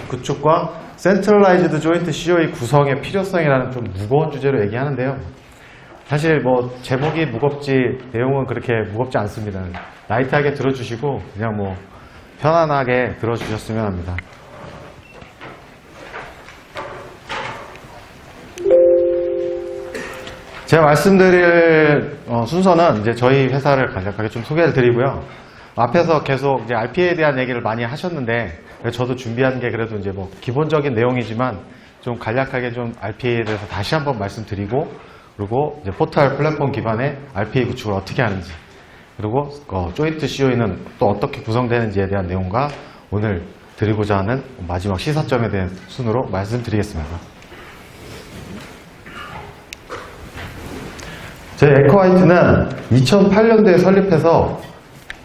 구축과 센트럴라이즈드 조인트 COE 구성의 필요성이라는 좀 무거운 주제로 얘기하는데요. 사실 뭐 제목이 무겁지 내용은 그렇게 무겁지 않습니다. 라이트하게 들어주시고 그냥 뭐 편안하게 들어주셨으면 합니다. 제가 말씀드릴 순서는 이제 저희 회사를 간략하게 좀 소개를 드리고요. 앞에서 계속 이제 RPA에 대한 얘기를 많이 하셨는데 저도 준비한 게 그래도 이제 뭐 기본적인 내용이지만 좀 간략하게 좀 RPA에 대해서 다시 한번 말씀드리고, 그리고 이제 포털 플랫폼 기반의 RPA 구축을 어떻게 하는지, 그리고 조인트 COE는 또 어떻게 구성되는지에 대한 내용과 오늘 드리고자 하는 마지막 시사점에 대한 순으로 말씀드리겠습니다. 저희 에코화이트는 2008년도에 설립해서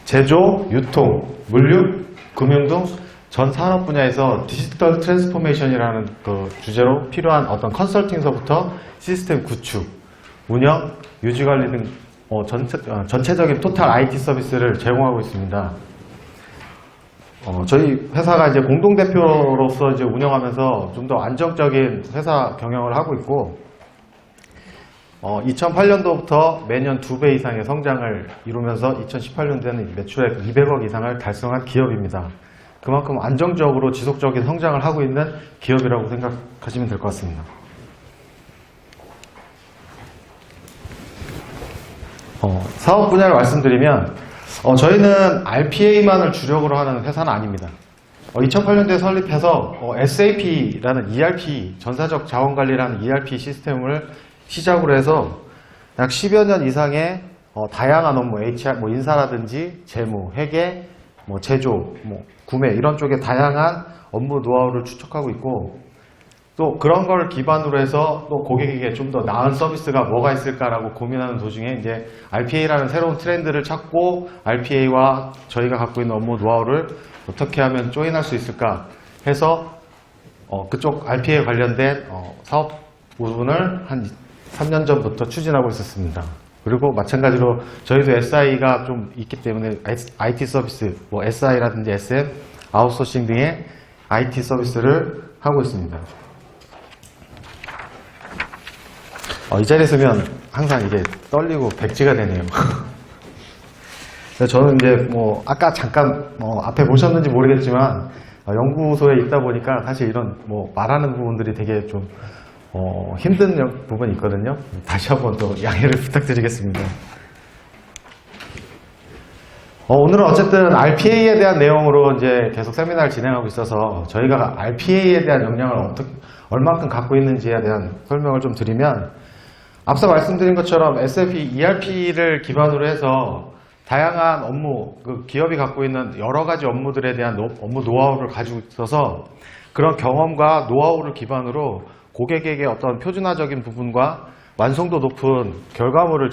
제조, 유통, 물류, 금융 등 전 산업 분야에서 디지털 트랜스포메이션이라는 그 주제로 필요한 어떤 컨설팅서부터 시스템 구축, 운영, 유지 관리 등 전체적인 토탈 IT 서비스를 제공하고 있습니다. 저희 회사가 이제 공동대표로서 이제 운영하면서 좀 더 안정적인 회사 경영을 하고 있고, 2008년도부터 매년 2배 이상의 성장을 이루면서 2018년도에는 매출액 200억 이상을 달성한 기업입니다. 그만큼 안정적으로 지속적인 성장을 하고 있는 기업이라고 생각하시면 될 것 같습니다. 사업 분야를 말씀드리면 저희는 RPA만을 주력으로 하는 회사는 아닙니다. 2008년도에 설립해서 SAP라는 ERP, 전사적 자원관리라는 ERP 시스템을 시작으로 해서 약 10여 년 이상의 다양한 업무, HR, 인사라든지 재무, 회계, 제조, 구매 이런 쪽에 다양한 업무 노하우를 추적하고 있고, 또 그런 걸 기반으로 해서 또 고객에게 좀 더 나은 서비스가 뭐가 있을까라고 고민하는 도중에 이제 RPA라는 새로운 트렌드를 찾고 RPA와 저희가 갖고 있는 업무 노하우를 어떻게 하면 조인할 수 있을까 해서 그쪽 RPA에 관련된 사업 부분을 한 3년 전부터 추진하고 있었습니다. 그리고 마찬가지로 저희도 SI가 좀 있기 때문에 IT 서비스, SI라든지 SM, 아웃소싱 등의 IT 서비스를 하고 있습니다. 이 자리에 서면 항상 이게 떨리고 백지가 되네요. 저는 이제 아까 잠깐 앞에 보셨는지 모르겠지만 연구소에 있다 보니까 사실 이런 말하는 부분들이 되게 좀 힘든 부분이 있거든요. 다시 한번 또 양해를 부탁드리겠습니다. 오늘은 어쨌든 RPA에 대한 내용으로 이제 계속 세미나를 진행하고 있어서 저희가 RPA에 대한 역량을 얼만큼 갖고 있는지에 대한 설명을 좀 드리면, 앞서 말씀드린 것처럼 SAP ERP를 기반으로 해서 다양한 업무, 기업이 갖고 있는 여러 가지 업무들에 대한 업무 노하우를 가지고 있어서 그런 경험과 노하우를 기반으로 고객에게 어떤 표준화적인 부분과 완성도 높은 결과물을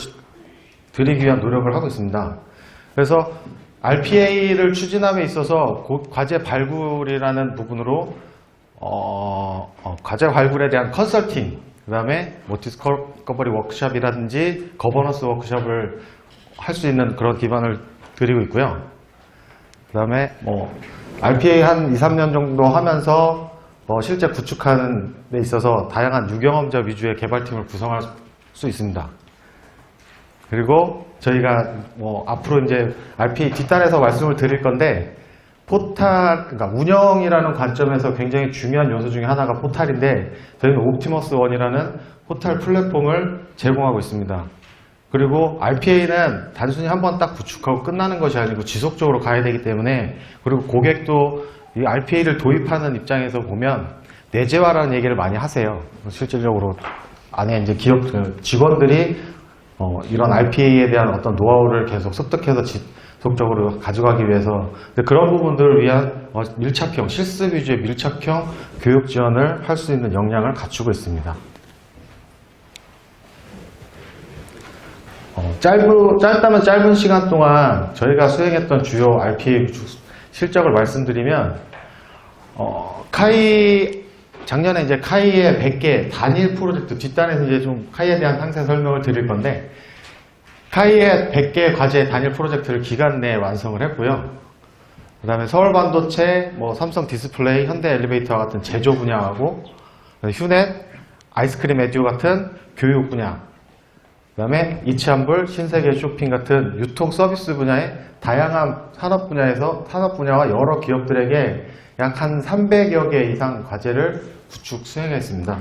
드리기 위한 노력을 하고 있습니다. 그래서 RPA를 추진함에 있어서 과제 발굴이라는 부분으로 과제 발굴에 대한 컨설팅, 그 다음에 디스커버리 워크숍이라든지 거버넌스 워크숍을 할 수 있는 그런 기반을 드리고 있고요. 그 다음에 RPA 한 2, 3년 정도 하면서 실제 구축하는 데 있어서 다양한 유경험자 위주의 개발팀을 구성할 수 있습니다. 그리고 저희가 앞으로 이제 RPA 뒷단에서 말씀을 드릴 건데, 그러니까 운영이라는 관점에서 굉장히 중요한 요소 중에 하나가 포탈인데, 저희는 옵티머스 원이라는 포탈 플랫폼을 제공하고 있습니다. 그리고 RPA는 단순히 한번 딱 구축하고 끝나는 것이 아니고 지속적으로 가야 되기 때문에, 그리고 고객도 이 RPA를 도입하는 입장에서 보면 내재화라는 얘기를 많이 하세요. 실질적으로 안에 이제 기업 직원들이 이런 RPA에 대한 어떤 노하우를 계속 습득해서 지속적으로 가져가기 위해서 그런 부분들을 위한 밀착형, 실습 위주의 밀착형 교육 지원을 할 수 있는 역량을 갖추고 있습니다. 짧다면 짧은 시간 동안 저희가 수행했던 주요 RPA 실적을 말씀드리면, 작년에 이제 카이의 100개 단일 프로젝트, 뒷단에서 이제 좀 카이에 대한 상세 설명을 드릴 건데, 카이의 100개 과제 단일 프로젝트를 기간 내에 완성을 했고요. 그 다음에 서울반도체, 뭐 삼성 디스플레이, 현대 엘리베이터와 같은 제조 분야하고, 휴넷, 아이스크림 에듀 같은 교육 분야, 그 다음에 이치한불, 신세계 쇼핑 같은 유통 서비스 분야의 다양한 산업 분야와 여러 기업들에게 약 한 300여 개 이상 과제를 구축 수행했습니다.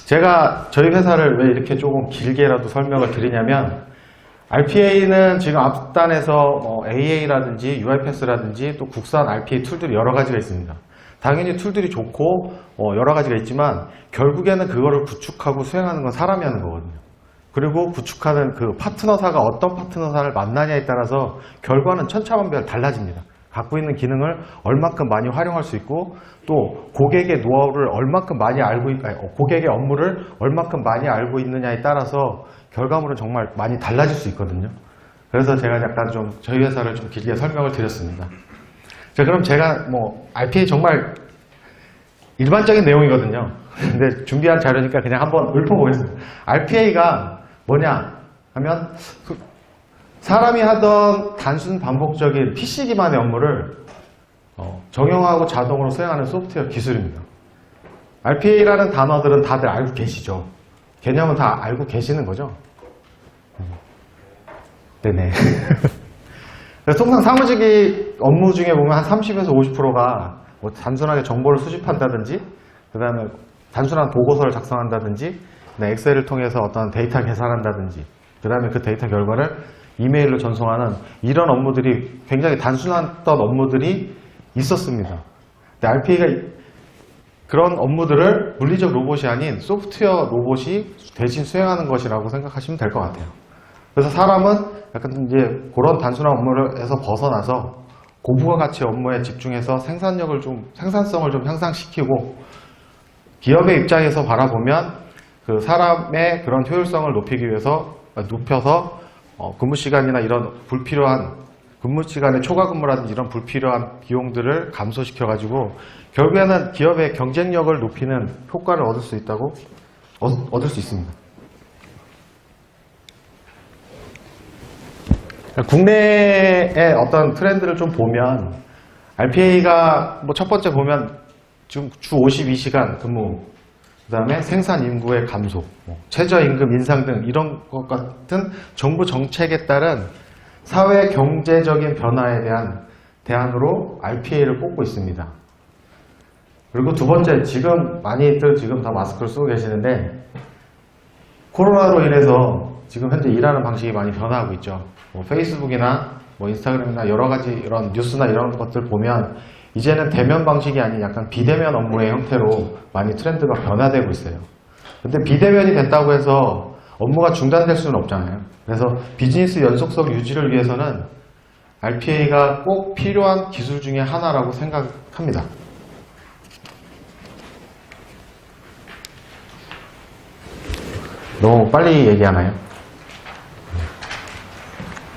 제가 저희 회사를 왜 이렇게 조금 길게라도 설명을 드리냐면, RPA는 지금 앞단에서 AA라든지 UiPath라든지 또 국산 RPA 툴들이 여러 가지가 있습니다. 당연히 툴들이 좋고 여러 가지가 있지만 결국에는 그거를 구축하고 수행하는 건 사람이 하는 거거든요. 그리고 구축하는 그 파트너사가 어떤 파트너사를 만나냐에 따라서 결과는 천차만별 달라집니다. 갖고 있는 기능을 얼마큼 많이 활용할 수 있고 또 고객의 노하우를 얼마큼 많이 고객의 업무를 얼마큼 많이 알고 있느냐에 따라서 결과물은 정말 많이 달라질 수 있거든요. 그래서 제가 약간 좀 저희 회사를 좀 길게 설명을 드렸습니다. 자, 그럼 제가 RPA 정말 일반적인 내용이거든요. 근데 준비한 자료니까 그냥 한번 읊어보겠습니다. RPA가 뭐냐 하면 사람이 하던 단순 반복적인 PC 기반의 업무를 정형화하고 자동으로 수행하는 소프트웨어 기술입니다. RPA라는 단어들은 다들 알고 계시죠? 개념은 다 알고 계시는 거죠? 네네. 그래서 통상 사무직 업무 중에 보면 한 30에서 50%가 단순하게 정보를 수집한다든지, 그 다음에 단순한 보고서를 작성한다든지, 엑셀을 통해서 어떤 데이터 계산한다든지, 그 다음에 그 데이터 결과를 이메일로 전송하는 이런 업무들이 굉장히 단순했던 업무들이 있었습니다. 근데 RPA가 그런 업무들을 물리적 로봇이 아닌 소프트웨어 로봇이 대신 수행하는 것이라고 생각하시면 될 것 같아요. 그래서 사람은 약간 이제 그런 단순한 업무에서 벗어나서 고부가 가치 업무에 집중해서 생산성을 좀 향상시키고 기업의 입장에서 바라보면 그 사람의 그런 효율성을 높여서 근무 시간이나 이런 불필요한 근무 시간에 초과 근무라든지 이런 불필요한 비용들을 감소시켜 가지고 결국에는 기업의 경쟁력을 높이는 효과를 얻을 수 있습니다. 국내의 어떤 트렌드를 좀 보면 RPA가 첫 번째 보면 지금 주 52시간 근무, 그 다음에 생산 인구의 감소, 최저임금 인상 등 이런 것 같은 정부 정책에 따른 사회 경제적인 변화에 대한 대안으로 RPA를 꼽고 있습니다. 그리고 두 번째, 지금 많이들 지금 다 마스크를 쓰고 계시는데 코로나로 인해서 지금 현재 일하는 방식이 많이 변화하고 있죠. 페이스북이나 인스타그램이나 여러 가지 이런 뉴스나 이런 것들 보면 이제는 대면 방식이 아닌 약간 비대면 업무의 형태로 많이 트렌드가 변화되고 있어요. 근데 비대면이 됐다고 해서 업무가 중단될 수는 없잖아요. 그래서 비즈니스 연속성 유지를 위해서는 RPA가 꼭 필요한 기술 중에 하나라고 생각합니다. 너무 빨리 얘기하나요?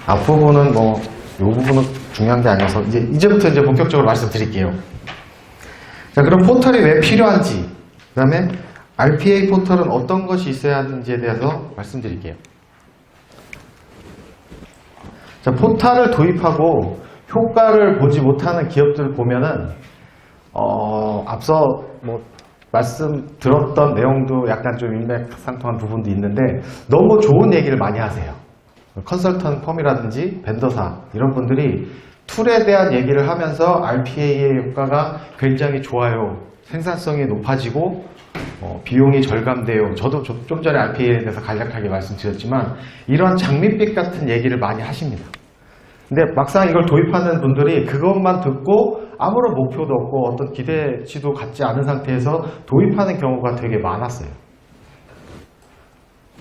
앞부분은 이 부분은 중요한 게 아니어서 이제부터 본격적으로 말씀드릴게요. 자, 그럼 포털이 왜 필요한지, 그 다음에 RPA 포털은 어떤 것이 있어야 하는지에 대해서 말씀드릴게요. 자, 포털을 도입하고 효과를 보지 못하는 기업들을 보면은 앞서 말씀 들었던 내용도 약간 좀 일맥상통한 부분도 있는데 너무 좋은 얘기를 많이 하세요. 컨설턴 펌이라든지 벤더사 이런 분들이 툴에 대한 얘기를 하면서 RPA의 효과가 굉장히 좋아요, 생산성이 높아지고 비용이 절감돼요. 저도 좀 전에 RPA에 대해서 간략하게 말씀드렸지만 이런 장밋빛 같은 얘기를 많이 하십니다. 근데 막상 이걸 도입하는 분들이 그것만 듣고 아무런 목표도 없고 어떤 기대치도 갖지 않은 상태에서 도입하는 경우가 되게 많았어요.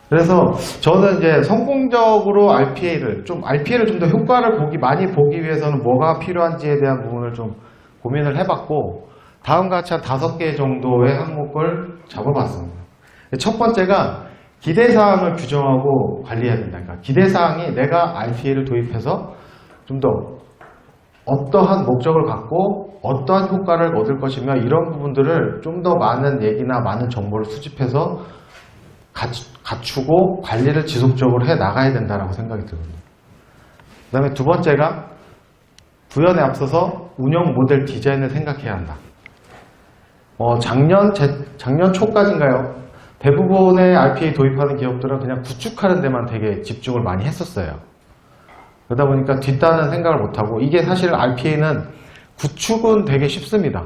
그래서 저는 이제 성공적으로 RPA를 좀 더 효과를 많이 보기 위해서는 뭐가 필요한지에 대한 부분을 좀 고민을 해봤고 다음과 같이 한 5개 정도의 항목을 잡아봤습니다. 첫 번째가 기대사항을 규정하고 관리해야 된다. 그러니까 기대사항이 내가 RPA를 도입해서 좀 더 어떠한 목적을 갖고 어떠한 효과를 얻을 것이며 이런 부분들을 좀 더 많은 얘기나 많은 정보를 수집해서 갖추고 관리를 지속적으로 해 나가야 된다고 생각이 들거든요. 그 다음에 두 번째가 구현에 앞서서 운영 모델 디자인을 생각해야 한다. 작년 초까지인가요? 대부분의 RPA 도입하는 기업들은 그냥 구축하는 데만 되게 집중을 많이 했었어요. 그러다 보니까 뒷단은 생각을 못하고, 이게 사실 RPA는 구축은 되게 쉽습니다.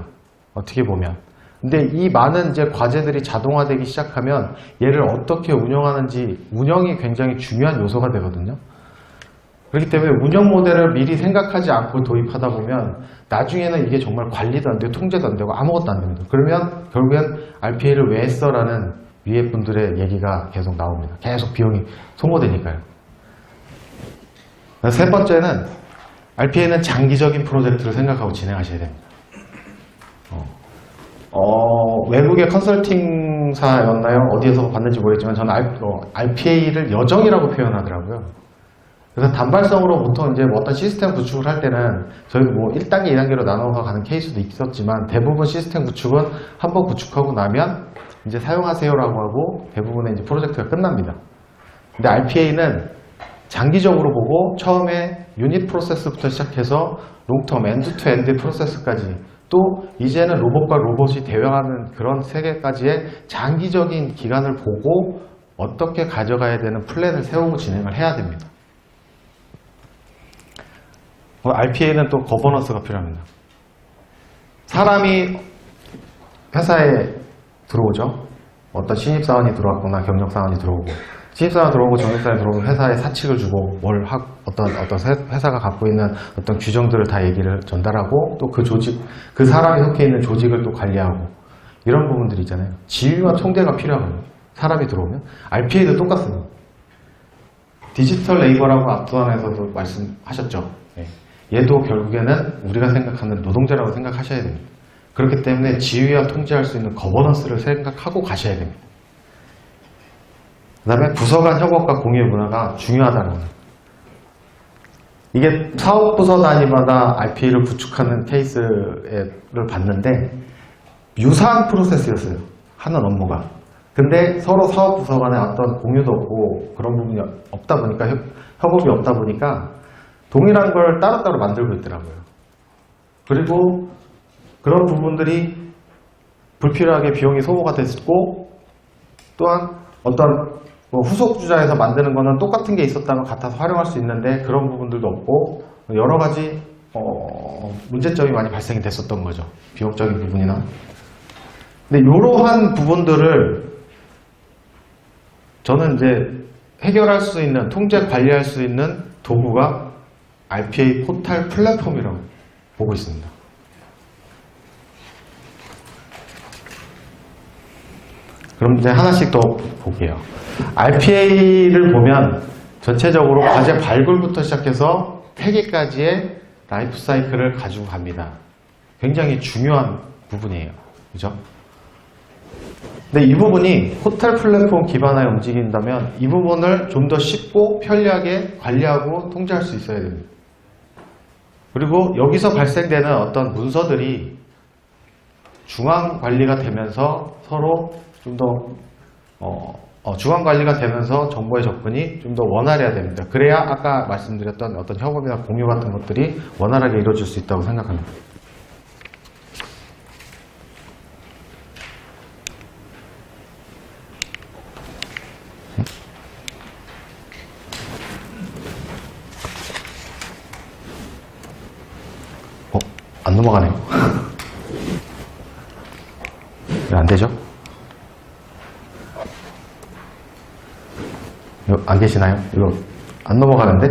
어떻게 보면. 근데 이 많은 이제 과제들이 자동화되기 시작하면 얘를 어떻게 운영하는지, 운영이 굉장히 중요한 요소가 되거든요. 그렇기 때문에 운영 모델을 미리 생각하지 않고 도입하다 보면 나중에는 이게 정말 관리도 안 되고 통제도 안 되고 아무것도 안 됩니다. 그러면 결국엔 RPA를 왜 했어? 라는 위에 분들의 얘기가 계속 나옵니다. 계속 비용이 소모되니까요. 세 번째는 RPA는 장기적인 프로젝트를 생각하고 진행하셔야 됩니다. 외국의 컨설팅사였나요? 어디에서 봤는지 모르겠지만 저는 RPA를 여정이라고 표현하더라고요. 그래서 단발성으로 보통 이제 어떤 시스템 구축을 할 때는 저희도 뭐 1단계, 2단계로 나눠서 가는 케이스도 있었지만 대부분 시스템 구축은 한번 구축하고 나면 이제 사용하세요라고 하고 대부분의 이제 프로젝트가 끝납니다. 근데 RPA는 장기적으로 보고 처음에 유닛 프로세스부터 시작해서 롱텀, 엔드-투-엔드 프로세스까지 또 이제는 로봇과 로봇이 대화하는 그런 세계까지의 장기적인 기간을 보고 어떻게 가져가야 되는 플랜을 세우고 진행을 해야 됩니다. RPA는 또 거버넌스가 필요합니다. 사람이 회사에 들어오죠. 어떤 신입사원이 들어왔거나 경력사원이 들어오고, 신입사원이 들어오고 경력사원이 들어오면 회사에 사칙을 주고 어떤 회사가 갖고 있는 어떤 규정들을 다 얘기를 전달하고 또 그 조직, 그 사람이 속해 있는 조직을 또 관리하고 이런 부분들이 있잖아요. 지휘와 통제가 필요하거든요. 사람이 들어오면. RPA도 똑같습니다. 디지털 레이버라고 앞부분에서도 말씀하셨죠. 얘도 결국에는 우리가 생각하는 노동자라고 생각하셔야 됩니다. 그렇기 때문에 지휘와 통제할 수 있는 거버넌스를 생각하고 가셔야 됩니다. 그 다음에 부서 간 협업과 공유의 문화가 중요하다는 거예요. 이게 사업부서 단위마다 RPA를 구축하는 케이스를 봤는데 유사한 프로세스였어요. 하는 업무가. 근데 서로 사업부서 간에 어떤 공유도 없고 그런 부분이 없다 보니까 협업이 없다 보니까 동일한 걸 따로따로 만들고 있더라고요. 그리고 그런 부분들이 불필요하게 비용이 소모가 됐고 또한 어떤 후속주자에서 만드는 거는 똑같은 게 있었다면 같아서 활용할 수 있는데 그런 부분들도 없고 여러 가지 문제점이 많이 발생이 됐었던 거죠. 비용적인 부분이나. 근데 이러한 부분들을 저는 이제 해결할 수 있는, 통제 관리할 수 있는 도구가 RPA 포탈 플랫폼이라고 보고 있습니다. 그럼 이제 하나씩 더 볼게요. RPA를 보면 전체적으로 과제 발굴부터 시작해서 폐기까지의 라이프 사이클을 가지고 갑니다. 굉장히 중요한 부분이에요. 그죠? 근데 이 부분이 포탈 플랫폼 기반하에 움직인다면 이 부분을 좀 더 쉽고 편리하게 관리하고 통제할 수 있어야 됩니다. 그리고 여기서 발생되는 어떤 문서들이 중앙 관리가 되면서 서로 좀 더 중앙 관리가 되면서 정보의 접근이 좀 더 원활해야 됩니다. 그래야 아까 말씀드렸던 어떤 협업이나 공유 같은 것들이 원활하게 이루어질 수 있다고 생각합니다. 안 넘어가네요. 왜 안 되죠? 이거 안 계시나요? 이거 안 넘어가는데?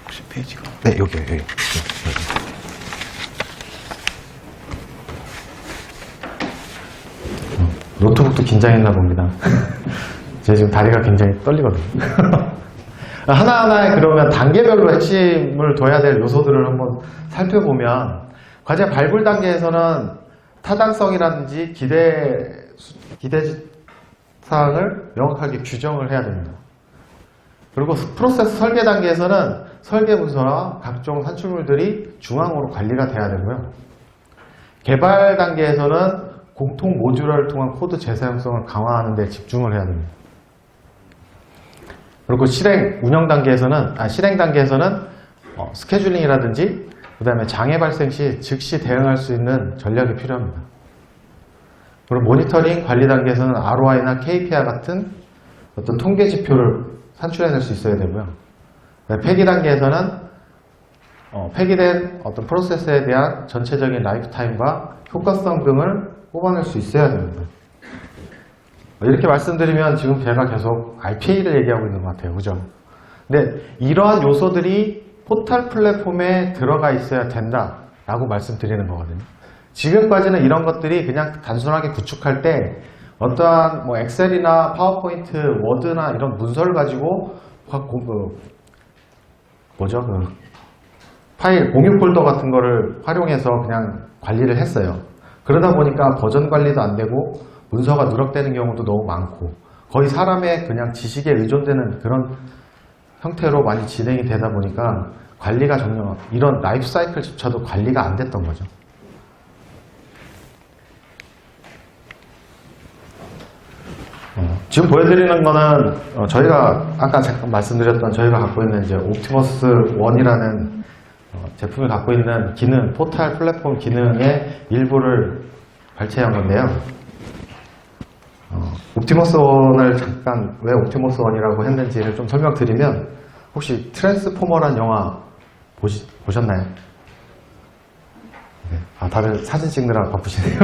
혹시 페이지가? 네, 여기요, 여기. 노트북도 긴장했나 봅니다. 제가 지금 다리가 굉장히 떨리거든요. 하나하나에 그러면 단계별로 핵심을 둬야 될 요소들을 한번 살펴보면 과제 발굴 단계에서는 타당성이라든지 기대사항을 명확하게 규정을 해야 됩니다. 그리고 프로세스 설계 단계에서는 설계 문서와 각종 산출물들이 중앙으로 관리가 돼야 되고요. 개발 단계에서는 공통 모듈화를 통한 코드 재사용성을 강화하는 데 집중을 해야 됩니다. 그리고 실행 단계에서는 스케줄링이라든지 그 다음에 장애 발생 시 즉시 대응할 수 있는 전략이 필요합니다. 그리고 모니터링 관리 단계에서는 ROI나 KPI 같은 어떤 통계 지표를 산출해낼 수 있어야 되고요. 폐기 단계에서는 폐기된 어떤 프로세스에 대한 전체적인 라이프 타임과 효과성 등을 뽑아낼 수 있어야 됩니다. 이렇게 말씀드리면 지금 제가 계속 RPA를 얘기하고 있는 것 같아요. 그죠? 근데 이러한 요소들이 포털 플랫폼에 들어가 있어야 된다라고 말씀드리는 거거든요. 지금까지는 이런 것들이 그냥 단순하게 구축할 때 어떠한 뭐 엑셀이나 파워포인트, 워드나 이런 문서를 가지고 파일 공유 폴더 같은 거를 활용해서 그냥 관리를 했어요. 그러다 보니까 버전 관리도 안 되고 문서가 누락되는 경우도 너무 많고 거의 사람의 그냥 지식에 의존되는 그런 형태로 많이 진행이 되다 보니까 관리가 전혀 이런 라이프 사이클조차도 관리가 안 됐던 거죠. 지금 보여드리는 거는 저희가 아까 잠깐 말씀드렸던 저희가 갖고 있는 이제 옵티머스 1이라는 제품을 갖고 있는 기능, 포털 플랫폼 기능의 일부를 발췌한 건데요. 옵티머스 1을 잠깐 왜 옵티머스 1이라고 했는지를 좀 설명드리면 혹시 트랜스포머란 영화 보셨나요? 네. 아, 다들 사진 찍느라 바쁘시네요.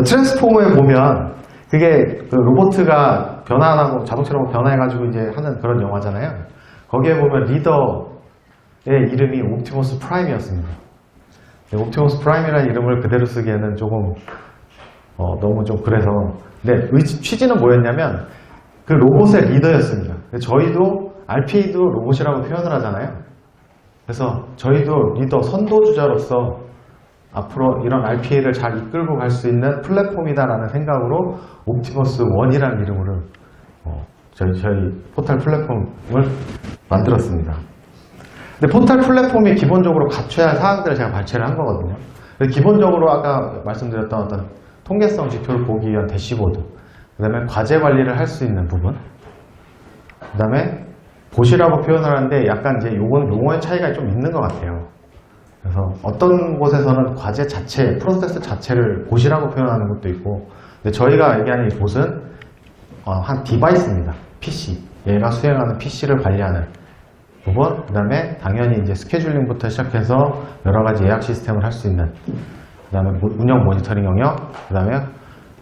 트랜스포머에 보면 그게 그 로봇가 변화하고 자동차로 변화해가지고 이제 하는 그런 영화잖아요. 거기에 보면 리더의 이름이 옵티머스 프라임이었습니다. 옵티머스 프라임이라는 이름을 그대로 쓰기에는 조금 너무 좀 그래서 근데 취지는 뭐였냐면 그 로봇의 리더였습니다. 저희도 RPA도 로봇이라고 표현을 하잖아요. 그래서 저희도 리더 선도주자로서 앞으로 이런 RPA를 잘 이끌고 갈 수 있는 플랫폼이다라는 생각으로 옵티머스 1이라는 이름으로 저희 포털 플랫폼을 만들었습니다. 근데 포털 플랫폼이 기본적으로 갖춰야 할 사항들을 제가 발췌를 한 거거든요. 기본적으로 아까 말씀드렸던 어떤 통계성 지표를 보기 위한 대시보드, 그 다음에 과제 관리를 할 수 있는 부분, 그 다음에 보시라고 표현을 하는데 약간 이제 용어의 차이가 좀 있는 것 같아요. 그래서 어떤 곳에서는 과제 자체, 프로세스 자체를 보시라고 표현하는 것도 있고, 근데 저희가 얘기하는 이 곳은 한 디바이스입니다. PC. 얘가 수행하는 PC를 관리하는 부분, 그 다음에 당연히 이제 스케줄링부터 시작해서 여러 가지 예약 시스템을 할 수 있는, 그 다음에 운영 모니터링 영역, 그 다음에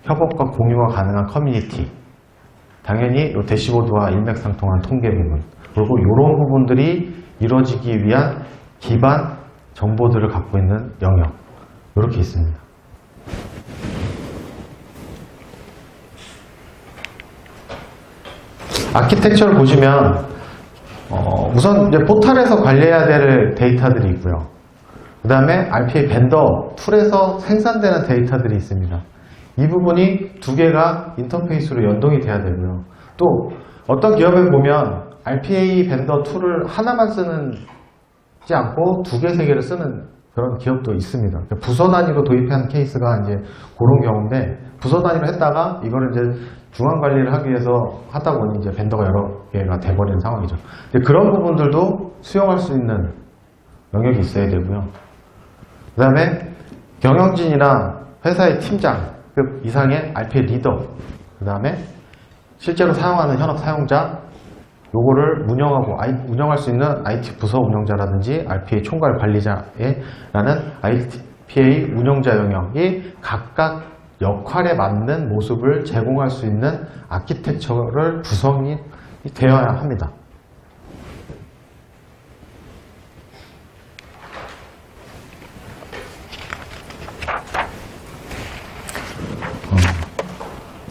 협업과 공유가 가능한 커뮤니티, 당연히 이 대시보드와 일맥상통한 통계 부분, 그리고 이런 부분들이 이루어지기 위한 기반 정보들을 갖고 있는 영역, 이렇게 있습니다. 아키텍처를 보시면 우선 이제 포털에서 관리해야 될 데이터들이 있고요. 그 다음에 RPA 벤더 툴에서 생산되는 데이터들이 있습니다. 이 부분이 두 개가 인터페이스로 연동이 돼야 되고요. 또 어떤 기업에 보면 RPA 벤더 툴을 하나만 쓰지 않고 두 개, 세 개를 쓰는 그런 기업도 있습니다. 부서 단위로 도입한 케이스가 이제 그런 경우인데, 부서 단위로 했다가 이거를 이제 중앙 관리를 하기 위해서 하다 보니 이제 벤더가 여러 개가 돼버리는 상황이죠. 그런 부분들도 수용할 수 있는 영역이 있어야 되고요. 그 다음에 경영진이나 회사의 팀장급 이상의 RPA 리더, 그 다음에 실제로 사용하는 현업 사용자, 요거를 운영할 수 있는 IT 부서 운영자라든지 RPA 총괄 관리자라는 RPA 운영자 영역이 각각 역할에 맞는 모습을 제공할 수 있는 아키텍처를 구성이 되어야 합니다.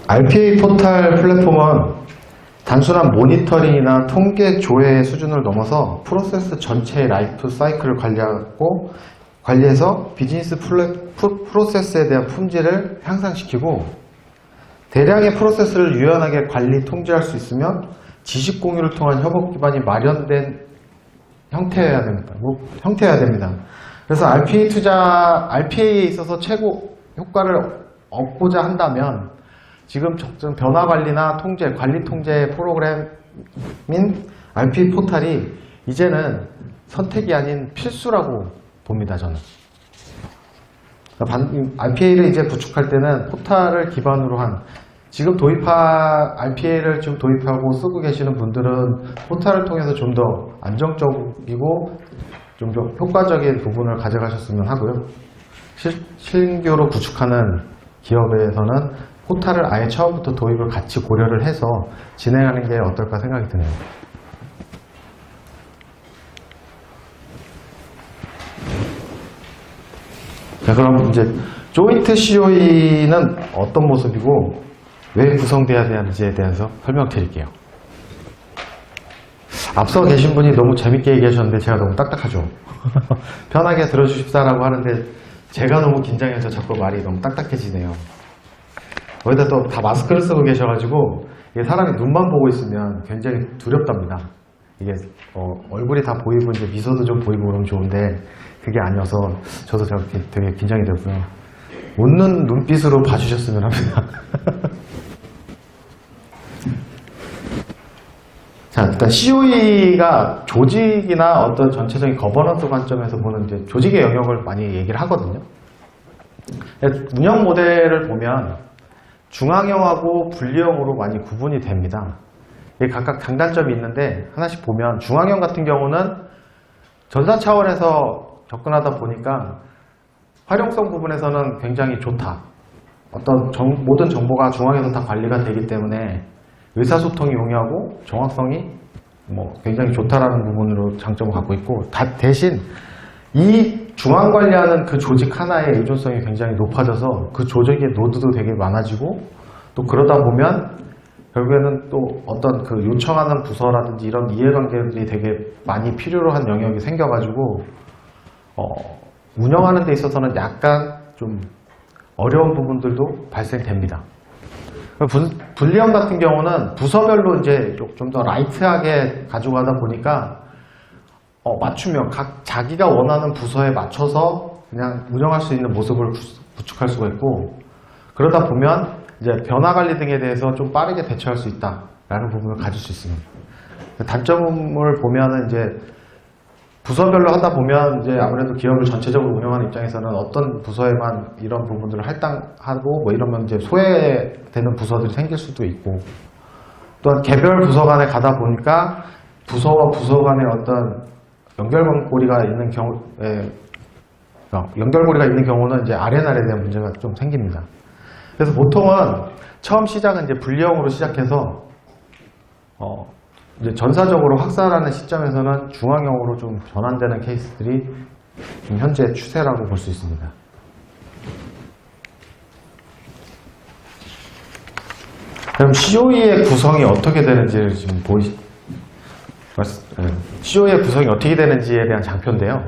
RPA 포털 플랫폼은 단순한 모니터링이나 통계 조회 수준을 넘어서 프로세스 전체의 라이프 사이클을 관리해서 비즈니스 프로세스에 대한 품질을 향상시키고 대량의 프로세스를 유연하게 관리, 통제할 수 있으면 지식 공유를 통한 협업 기반이 마련된 형태여야 됩니다. 형태여야 됩니다. 그래서 RPA에 있어서 최고 효과를 얻고자 한다면 지금 변화 관리나 통제, 관리 통제 프로그램인 RPA 포탈이 이제는 선택이 아닌 필수라고 봅니다, 저는. RPA를 이제 구축할 때는 포탈을 기반으로 한 지금 RPA를 지금 도입하고 쓰고 계시는 분들은 포탈을 통해서 좀 더 안정적이고 좀 더 효과적인 부분을 가져가셨으면 하고요. 신규로 구축하는 기업에서는 포탈을 아예 처음부터 도입을 같이 고려를 해서 진행하는 게 어떨까 생각이 드네요. 자, 그럼 이제 조인트 COE는 어떤 모습이고 왜 구성돼야 되는지에 대해서 설명드릴게요. 앞서 계신 분이 너무 재밌게 얘기하셨는데 제가 너무 딱딱하죠. 편하게 들어주십사라고 하는데 제가 너무 긴장해서 자꾸 말이 너무 딱딱해지네요. 거기다 또 다 마스크를 쓰고 계셔가지고 이게 사람이 눈만 보고 있으면 굉장히 두렵답니다. 이게 얼굴이 다 보이고 이제 미소도 좀 보이고 그러면 좋은데 그게 아니어서 저도 되게 긴장이 되고요. 웃는 눈빛으로 봐주셨으면 합니다. 자, 일단 COE가 조직이나 어떤 전체적인 거버넌스 관점에서 보는 이제 조직의 영역을 많이 얘기를 하거든요. 운영 모델을 보면 중앙형하고 분리형으로 많이 구분이 됩니다. 이게 각각 장단점이 있는데 하나씩 보면 중앙형 같은 경우는 전사 차원에서 접근하다 보니까 활용성 부분에서는 굉장히 좋다. 어떤 모든 정보가 중앙에서 다 관리가 되기 때문에 의사소통이 용이하고 정확성이 굉장히 좋다라는 부분으로 장점을 갖고 있고, 대신 이 중앙 관리하는 그 조직 하나의 의존성이 굉장히 높아져서 그 조직의 노드도 되게 많아지고, 또 그러다 보면 결국에는 또 어떤 그 요청하는 부서라든지 이런 이해관계들이 되게 많이 필요로 한 영역이 생겨가지고 운영하는 데 있어서는 약간 좀 어려운 부분들도 발생됩니다. 분리형 같은 경우는 부서별로 이제 좀 더 라이트하게 가져가다 보니까 맞춤형, 자기가 원하는 부서에 맞춰서 그냥 운영할 수 있는 모습을 구축할 수가 있고, 그러다 보면 이제 변화 관리 등에 대해서 좀 빠르게 대처할 수 있다라는 부분을 가질 수 있습니다. 단점을 보면은 이제 부서별로 하다 보면 이제 아무래도 기업을 전체적으로 운영하는 입장에서는 어떤 부서에만 이런 부분들을 할당하고 이러면 이제 소외되는 부서들이 생길 수도 있고, 또한 개별 부서 간에 가다 보니까 부서와 부서 간의 어떤 연결고리가 있는 경우는 이제 R&R에 대한 문제가 좀 생깁니다. 그래서 보통은 처음 시작은 이제 분리형으로 시작해서 이제 전사적으로 확산하는 시점에서는 중앙형으로 좀 전환되는 케이스들이 지금 현재 추세라고 볼 수 있습니다. 그럼 COE의 구성이 어떻게 되는지를 지금 COE의 구성이 어떻게 되는지에 대한 장표인데요.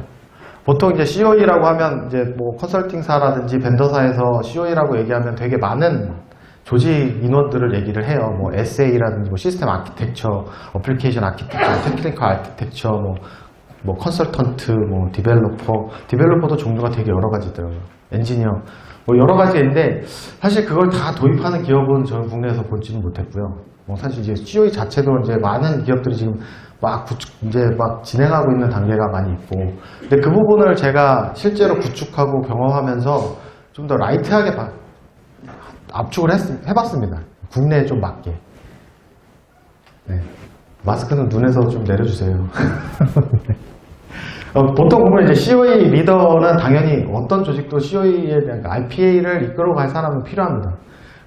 보통 이제 COE라고 하면 이제 컨설팅사라든지 벤더사에서 COE라고 얘기하면 되게 많은 조직 인원들을 얘기를 해요. SA라든지 시스템 아키텍처, 어플리케이션 아키텍처, 테크니컬 아키텍처, 컨설턴트, 디벨로퍼도 종류가 되게 여러 가지 있더라고요. 엔지니어, 여러 가지인데 사실 그걸 다 도입하는 기업은 저는 국내에서 보지는 못했고요. 사실 이제 COE 자체도 이제 많은 기업들이 지금 막 진행하고 있는 단계가 많이 있고, 근데 그 부분을 제가 실제로 구축하고 경험하면서 좀 더 라이트하게 압축을 해봤습니다. 국내에 좀 맞게. 네. 마스크는 눈에서 좀 내려주세요. 보통 보면 이제 COE 리더는 당연히 어떤 조직도 COE에 대한 RPA를 이끌어갈 사람은 필요합니다.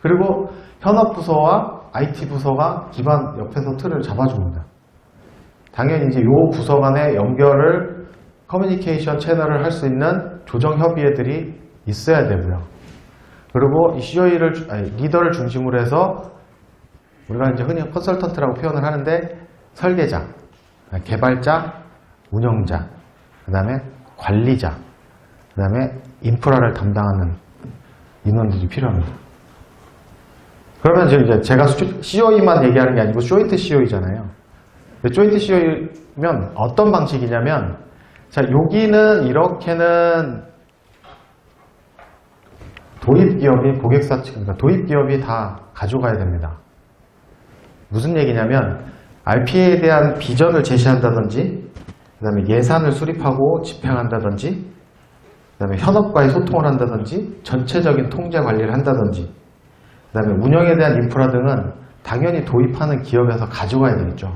그리고 현업 부서와 IT 부서가 기반 옆에서 틀을 잡아줍니다. 당연히 이제 요 부서 간의 연결을, 커뮤니케이션 채널을 할 수 있는 조정 협의회들이 있어야 되고요. 그리고 이 리더를 중심으로 해서 우리가 이제 흔히 컨설턴트라고 표현을 하는데, 설계자, 개발자, 운영자, 그 다음에 관리자, 그 다음에 인프라를 담당하는 인원들이 필요합니다. 그러면 지금 이제 제가 COE만 얘기하는 게 아니고 조인트 COE잖아요. 조인트 COE면 어떤 방식이냐면, 자, 여기는 이렇게는 도입기업이 고객사 측, 그러니까 도입기업이 다 가져가야 됩니다. 무슨 얘기냐면, RPA에 대한 비전을 제시한다든지, 그 다음에 예산을 수립하고 집행한다든지, 그 다음에 현업과의 소통을 한다든지, 전체적인 통제 관리를 한다든지, 그 다음에 운영에 대한 인프라 등은 당연히 도입하는 기업에서 가져가야 되겠죠.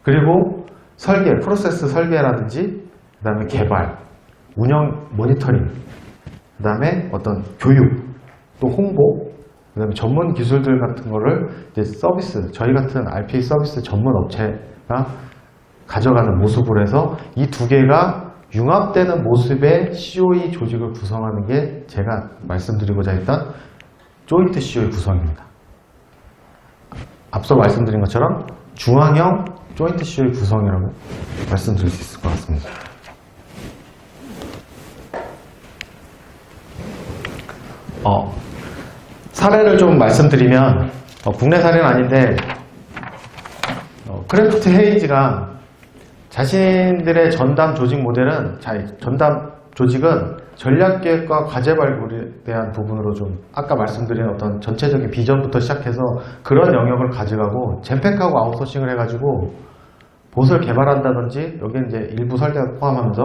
그리고 설계, 프로세스 설계라든지, 그 다음에 개발, 운영 모니터링, 그 다음에 어떤 교육, 또 홍보, 그 다음에 전문 기술들 같은 거를 이제 서비스, 저희 같은 RPA 서비스 전문 업체가 가져가는 모습으로 해서 이 두 개가 융합되는 모습의 COE 조직을 구성하는 게 제가 말씀드리고자 했던 조인트 COE 구성입니다. 앞서 말씀드린 것처럼 중앙형 조인트 COE 구성이라고 말씀드릴 수 있을 것 같습니다. 사례를 좀 말씀드리면, 국내 사례는 아닌데, 크래프트 헤이즈가 자신들의 전담 조직 모델은, 전담 조직은 전략기획과 과제 발굴에 대한 부분으로 좀, 아까 말씀드린 어떤 전체적인 비전부터 시작해서 그런 영역을 가져가고, 젠팩하고 아웃소싱을 해가지고, 봇을 개발한다든지, 여기는 이제 일부 설계를 포함하면서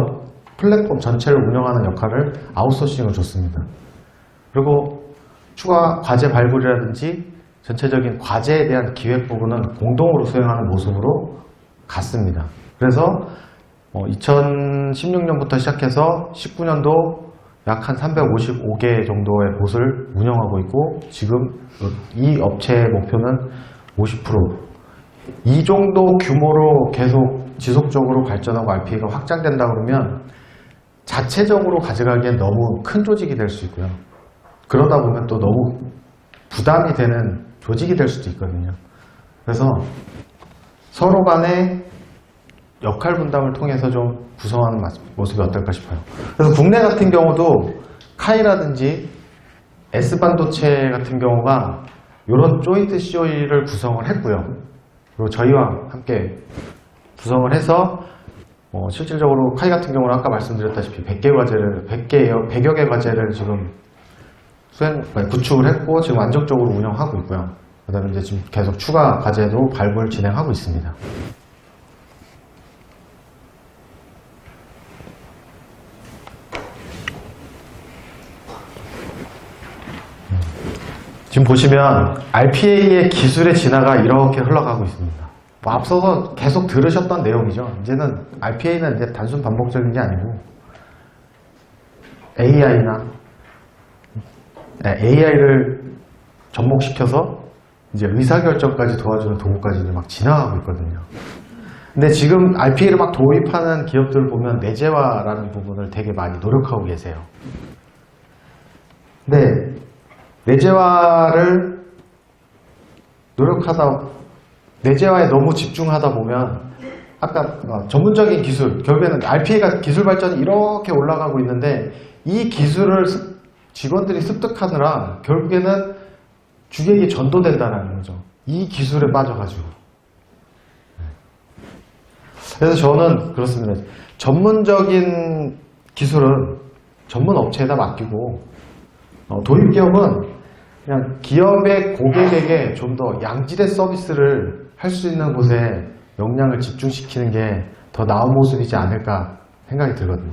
플랫폼 전체를 운영하는 역할을 아웃소싱을 줬습니다. 그리고 추가 과제 발굴이라든지 전체적인 과제에 대한 기획 부분은 공동으로 수행하는 모습으로 갔습니다. 그래서 2016년부터 시작해서 19년도 약 한 355개 정도의 봇을 운영하고 있고, 지금 이 업체의 목표는 50%. 이 정도 규모로 계속 지속적으로 발전하고 RPA가 확장된다 그러면 자체적으로 가져가기엔 너무 큰 조직이 될 수 있고요. 그러다 보면 또 너무 부담이 되는 조직이 될 수도 있거든요. 그래서 서로 간의 역할 분담을 통해서 좀 구성하는 모습이 어떨까 싶어요. 그래서 국내 같은 경우도 카이라든지 S반도체 같은 경우가 이런 조인트 COE를 구성을 했고요. 그리고 저희와 함께 구성을 해서 실질적으로 카이 같은 경우는 아까 말씀드렸다시피 100여 개 과제를 지금 구축을 했고 지금 안정적으로 운영하고 있고요. 그 다음에 이제 지금 계속 추가 과제도 발굴 진행하고 있습니다. 지금 보시면 RPA의 기술의 진화가 이렇게 흘러가고 있습니다. 앞서서 계속 들으셨던 내용이죠. 이제는 RPA는 이제 단순 반복적인 게 아니고 AI를 접목시켜서 이제 의사결정까지 도와주는 도구까지 이제 막 진화하고 있거든요. 근데 지금 RPA를 막 도입하는 기업들을 보면 내재화라는 부분을 되게 많이 노력하고 계세요. 근데 내재화를 내재화에 너무 집중하다 보면 아까 전문적인 기술, 결국에는 RPA가 기술 발전이 이렇게 올라가고 있는데 이 기술을 직원들이 습득하느라 결국에는 주객이 전도된다는 거죠. 이 기술에 빠져가지고. 그래서 저는 그렇습니다. 전문적인 기술은 전문 업체에다 맡기고 도입기업은 그냥 기업의 고객에게 좀 더 양질의 서비스를 할 수 있는 곳에 역량을 집중시키는 게 더 나은 모습이지 않을까 생각이 들거든요.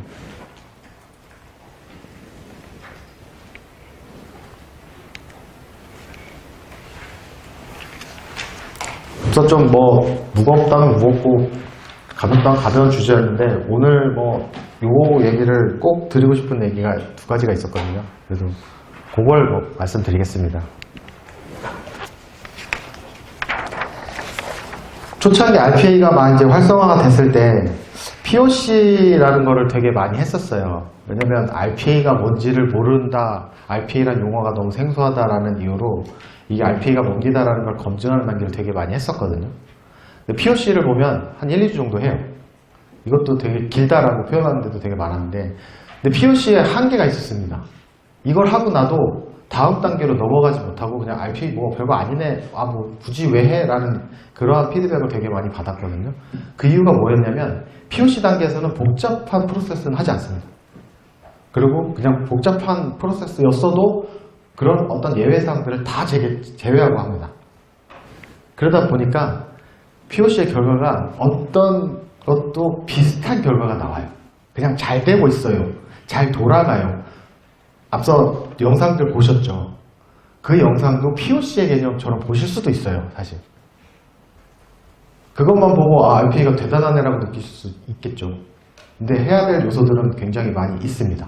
그래서 좀 무겁다면 무겁고 가볍다면 가벼운 주제였는데 오늘 요 얘기를 꼭 드리고 싶은 얘기가 두 가지가 있었거든요. 그래서 그걸 말씀드리겠습니다. 초창기 RPA가 막 이제 활성화가 됐을 때 POC라는 거를 되게 많이 했었어요. 왜냐면 RPA가 뭔지를 모른다, RPA라는 용어가 너무 생소하다라는 이유로 이게 RPA가 뭔지다라는 걸 검증하는 단계를 되게 많이 했었거든요. 근데 POC를 보면 한 1, 2주 정도 해요. 이것도 되게 길다라고 표현하는 데도 되게 많았는데 근데 POC에 한계가 있었습니다. 이걸 하고 나도 다음 단계로 넘어가지 못하고 그냥 RPA 뭐 별거 아니네, 아 뭐 굳이 왜 해? 라는 그러한 피드백을 되게 많이 받았거든요. 그 이유가 뭐였냐면 POC 단계에서는 복잡한 프로세스는 하지 않습니다. 그리고 그냥 복잡한 프로세스였어도 그런 어떤 예외 사항들을 다 제외하고 합니다. 그러다 보니까 POC의 결과가 어떤 것도 비슷한 결과가 나와요. 그냥 잘 되고 있어요. 잘 돌아가요. 앞서 영상들 보셨죠? 그 영상도 POC의 개념처럼 보실 수도 있어요, 사실. 그것만 보고 RPA가 대단한 애라고 느끼실 수 있겠죠. 근데 해야 될 요소들은 굉장히 많이 있습니다.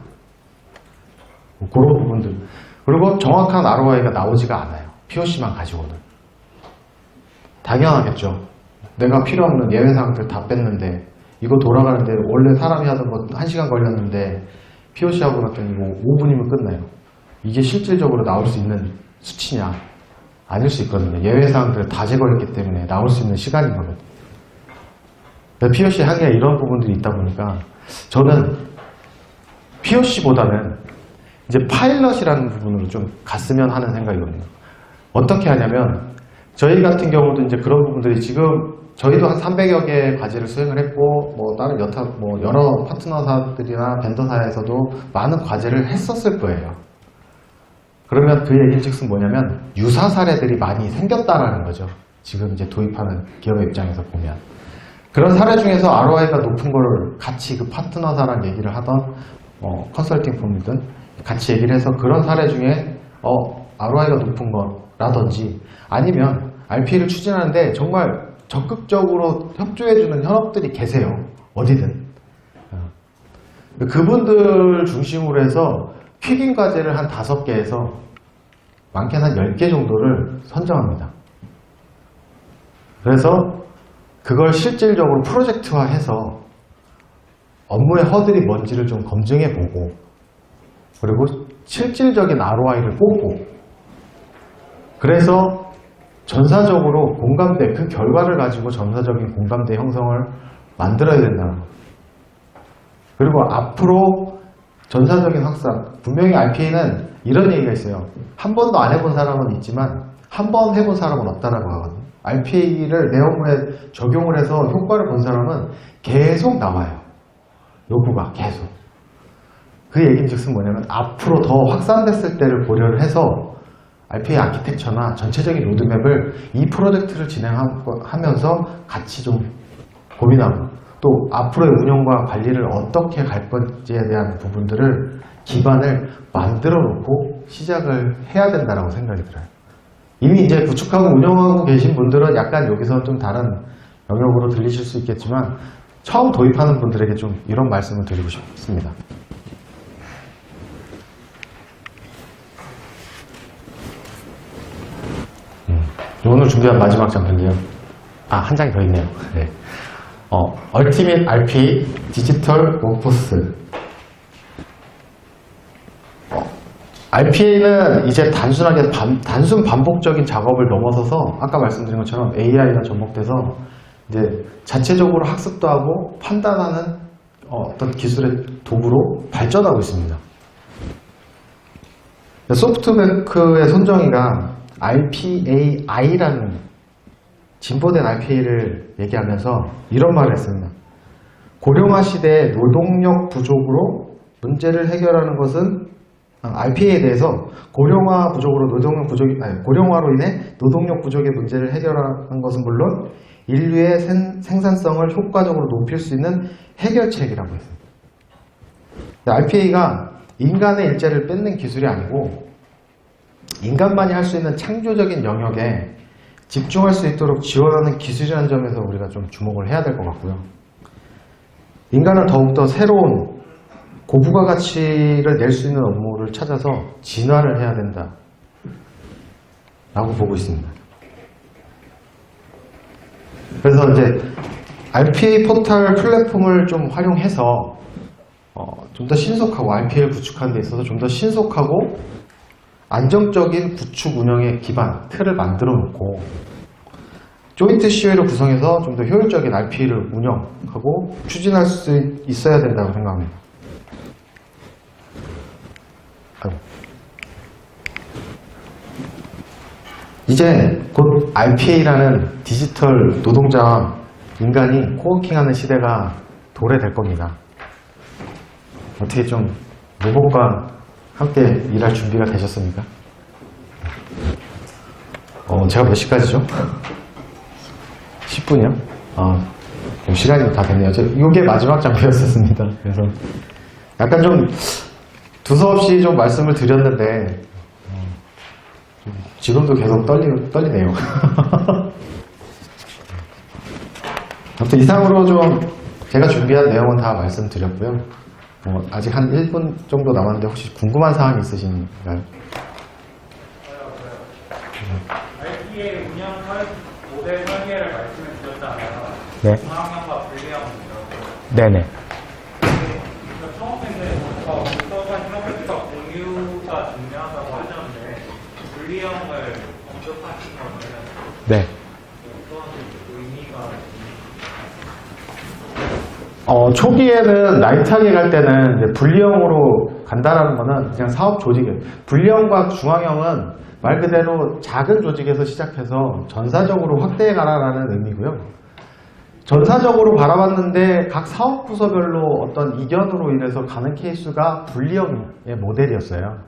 그런 부분들. 그리고 정확한 ROI가 나오지가 않아요. POC만 가지고는. 당연하겠죠. 내가 필요 없는 예외사항들 다 뺐는데 이거 돌아가는데 원래 사람이 하던 거 1시간 걸렸는데 POC 하고 났더니 뭐 5분이면 끝나요. 이게 실질적으로 나올 수 있는 수치냐? 아닐 수 있거든요. 예외사항들을 다 제거했기 때문에 나올 수 있는 시간인 거거든요. POC 하기에 이런 부분들이 있다 보니까 저는 POC보다는 이제 파일럿이라는 부분으로 좀 갔으면 하는 생각이거든요. 어떻게 하냐면 저희 같은 경우도 이제 그런 부분들이 지금 저희도 한 300여 개의 과제를 수행을 했고 뭐 다른 여러 파트너사들이나 벤더사에서도 많은 과제를 했었을 거예요. 그러면 그 얘기즉슨 뭐냐면 유사 사례들이 많이 생겼다라는 거죠. 지금 이제 도입하는 기업의 입장에서 보면 그런 사례 중에서 ROI가 높은 거를 같이 그 파트너사랑 얘기를 하던 컨설팅 펌이든 같이 얘기를 해서 그런 사례 중에 ROI가 높은 거라든지 아니면 RPA를 추진하는데 정말 적극적으로 협조해주는 현업들이 계세요. 어디든. 그분들 중심으로 해서 퀵인 과제를 한 5개에서 많게는 한 10개 정도를 선정합니다. 그래서 그걸 실질적으로 프로젝트화해서 업무의 허들이 뭔지를 좀 검증해보고 그리고 실질적인 ROI를 뽑고 그래서 전사적으로 공감대, 그 결과를 가지고 전사적인 공감대 형성을 만들어야 된다는 거예요. 그리고 앞으로 전사적인 확산, 분명히 RPA는 이런 얘기가 있어요. 한 번도 안 해본 사람은 있지만 한 번 해본 사람은 없다라고 하거든요. RPA를 내 업무에 적용을 해서 효과를 본 사람은 계속 나와요. 요구가 계속. 그 얘기인즉슨 뭐냐면 앞으로 더 확산됐을 때를 고려를 해서 RPA 아키텍처나 전체적인 로드맵을 이 프로젝트를 진행하면서 같이 좀 고민하고 또 앞으로의 운영과 관리를 어떻게 갈 건지에 대한 부분들을 기반을 만들어 놓고 시작을 해야 된다고 생각이 들어요. 이미 이제 구축하고 운영하고 계신 분들은 약간 여기서 좀 다른 영역으로 들리실 수 있겠지만 처음 도입하는 분들에게 좀 이런 말씀을 드리고 싶습니다. 오늘 준비한 마지막 장면이요. 한 장이 더 있네요. 네. Ultimate RPA 디지털 워크포스. RPA는 이제 단순하게 단순 반복적인 작업을 넘어서서 아까 말씀드린 것처럼 AI가 접목돼서 이제 자체적으로 학습도 하고 판단하는 어떤 기술의 도구로 발전하고 있습니다. 소프트뱅크의 손정희가 RPAI라는 진보된 RPA를 얘기하면서 이런 말을 했습니다. 고령화 시대의 노동력 부족으로 문제를 해결하는 것은 RPA에 대해서 고령화로 인해 노동력 부족의 문제를 해결하는 것은 물론 인류의 생산성을 효과적으로 높일 수 있는 해결책이라고 했습니다. RPA가 인간의 일자리를 뺏는 기술이 아니고 인간만이 할 수 있는 창조적인 영역에 집중할 수 있도록 지원하는 기술이라는 점에서 우리가 좀 주목을 해야 될 것 같고요. 인간은 더욱더 새로운 고부가 가치를 낼 수 있는 업무를 찾아서 진화를 해야 된다 라고 보고 있습니다. 그래서 이제 RPA 포털 플랫폼을 좀 활용해서 좀 더 신속하고 RPA를 구축하는 데 있어서 좀 더 신속하고 안정적인 구축 운영의 기반, 틀을 만들어 놓고 조인트 COE를 구성해서 좀 더 효율적인 RPA를 운영하고 추진할 수 있어야 된다고 생각합니다. 이제 곧 RPA라는 디지털 노동자와 인간이 코워킹하는 시대가 도래될 겁니다. 어떻게 좀 로봇과 함께 일할 준비가 되셨습니까? 제가 몇 시까지죠? 10분이요? 시간이 다 됐네요. 이게 마지막 장비였었습니다. 그래서 약간 좀 두서없이 좀 말씀을 드렸는데 지금도 계속 떨리네요. 아무튼 이상으로 좀 제가 준비한 내용은 다 말씀드렸고요. 아직 한 1분 정도 남았는데 혹시 궁금한 사항이 있으신가요? RPA 운영 모델 설계를 말씀해 주셨잖아요. 네. 중앙형과 분리형이라고. 네네. 처음에는 부서간 협업과 공유가 중요하다고 하셨는데 분리형을 언급하신 거는 네. 어떤 의미가 초기에는 라이트하게 갈 때는 이제 분리형으로 간다라는 거는 그냥 사업 조직이에요. 분리형과 중앙형은 말 그대로 작은 조직에서 시작해서 전사적으로 확대해 가라라는 의미고요. 전사적으로 바라봤는데 각 사업 부서별로 어떤 이견으로 인해서 가는 케이스가 분리형의 모델이었어요.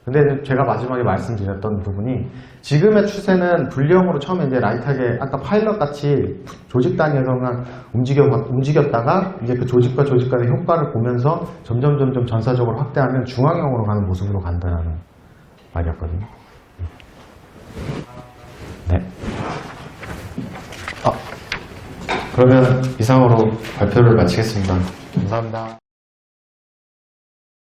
근데 제가 마지막에 말씀드렸던 부분이 지금의 추세는 분리형으로 처음에 이제 라이트하게 아까 파일럿 같이 조직 단위에서만 움직였다가 이제 그 조직과 조직 간의 효과를 보면서 점점 전사적으로 확대하면 중앙형으로 가는 모습으로 간다는 말이었거든요. 네. 그러면 이상으로 발표를 마치겠습니다. 감사합니다.